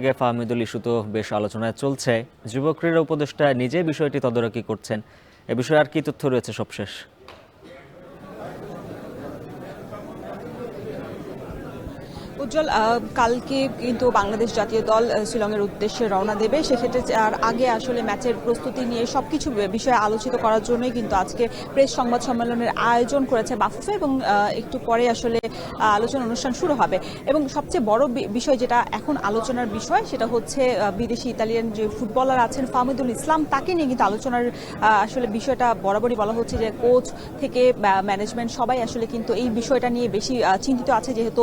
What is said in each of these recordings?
থেকে ফাহমিদুল ইস্যু তো বেশ আলোচনায় চলছে। যুব ক্রীড়া উপদেষ্টা নিজে বিষয়টি তদারকি করছেন। এ বিষয়ে আর কি তথ্য রয়েছে সবশেষ? উজ্জ্বল, কালকে কিন্তু বাংলাদেশ জাতীয় দল শিলংয়ের উদ্দেশ্যে রওনা দেবে। সেক্ষেত্রে আর আগে আসলে ম্যাচের প্রস্তুতি নিয়ে সবকিছু বিষয়ে আলোচিত করার জন্যই কিন্তু আজকে প্রেস সংবাদ সম্মেলনের আয়োজন করেছে বাফুফে, এবং একটু পরে আসলে আলোচনা অনুষ্ঠান শুরু হবে। এবং সবচেয়ে বড় বিষয় যেটা এখন আলোচনার বিষয় সেটা হচ্ছে বিদেশি ইতালিয়ান যে ফুটবলার আছেন ফাহমিদুল ইসলাম, তাকে নিয়ে কিন্তু আলোচনার আসলে বিষয়টা বরাবরই বলা হচ্ছে যে কোচ থেকে ম্যানেজমেন্ট সবাই আসলে কিন্তু এই বিষয়টা নিয়ে বেশি চিন্তিত আছে, যেহেতু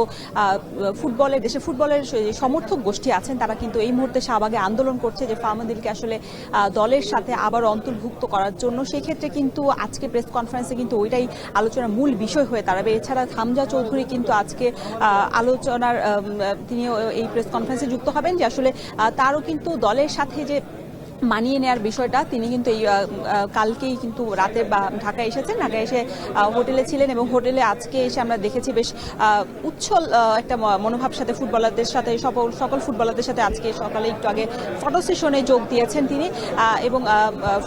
দেশে ফুটবলের সমর্থক গোষ্ঠী আছেন তারা কিন্তু এই মুহূর্তে শাহবাগে আন্দোলন করছে যে ফাহমিদুলকে আসলে দলের সাথে আবার অন্তর্ভুক্ত করার জন্য। সেই ক্ষেত্রে কিন্তু আজকে প্রেস কনফারেন্সে কিন্তু ওইটাই আলোচনার মূল বিষয় হয়ে দাঁড়াবে। এছাড়া হামজা চৌধুরী কিন্তু আজকে আলোচনার তিনি এই প্রেস কনফারেন্সে যুক্ত হবেন, যে আসলে তারও কিন্তু দলের সাথে যে মানিয়ে নেওয়ার বিষয়টা, তিনি কিন্তু এই কালকেই কিন্তু রাতে ঢাকায় এসেছেন। ঢাকায় এসে হোটেলে ছিলেন, এবং হোটেলে আজকে এসে আমরা দেখেছি বেশ উচ্ছল একটা মনোভাব সাথে ফুটবলারদের সাথে সকল ফুটবলারদের সাথে আজকে সকালে একটু আগে ফটো সেশনে যোগ দিয়েছেন তিনি। এবং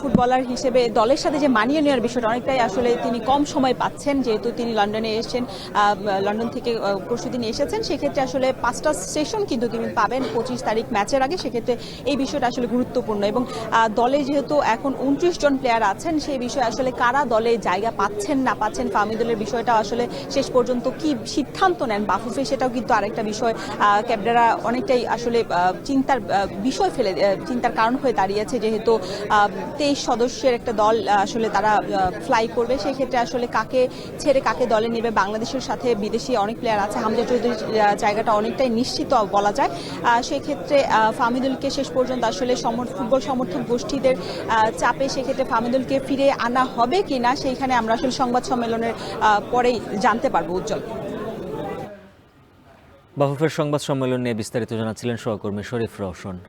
ফুটবলার হিসেবে দলের সাথে যে মানিয়ে নেওয়ার বিষয়টা অনেকটাই আসলে তিনি কম সময় পাচ্ছেন, যেহেতু তিনি লন্ডনে এসেছেন, লন্ডন থেকে পরশুদিন এসেছেন। সেক্ষেত্রে আসলে 5টা সেশন কিন্তু তিনি পাবেন 25 তারিখ ম্যাচের আগে। সেক্ষেত্রে এই বিষয়টা আসলে গুরুত্বপূর্ণ। এবং দলে যেহেতু এখন 29 জন প্লেয়ার আছেন, সেই বিষয়ে আসলে কারা দলে জায়গা পাচ্ছেন না পাচ্ছেন, ফাহমিদুলের বিষয়টা আসলে শেষ পর্যন্ত কি সিদ্ধান্ত নেন বাফুফে, সেটাও কিন্তু আরেকটা বিষয়। ক্যাপ্টেনরা অনেকটাই আসলে চিন্তার কারণ হয়ে দাঁড়িয়েছে, যেহেতু 23 সদস্যের একটা দল আসলে তারা ফ্লাই করবে। সেই ক্ষেত্রে আসলে কাকে ছেড়ে কাকে দলে নেবে, বাংলাদেশের সাথে বিদেশি অনেক প্লেয়ার আছে, হামজা চৌধুরীর জায়গাটা অনেকটাই নিশ্চিত বলা যায়। সেই ক্ষেত্রে ফাহমিদুলকে শেষ পর্যন্ত আসলে ফুটবল সমর্থক গোষ্ঠীদের চাপে সেক্ষেত্রে ফাহমিদুলকে ফিরে আনা হবে কিনা, সেইখানে আমরা আসলে সংবাদ সম্মেলনের পরেই জানতে পারবো। উজ্জ্বল, বাফুফের সংবাদ সম্মেলন নিয়ে বিস্তারিত জানাচ্ছিলেন সহকর্মী শরীফ রওশন।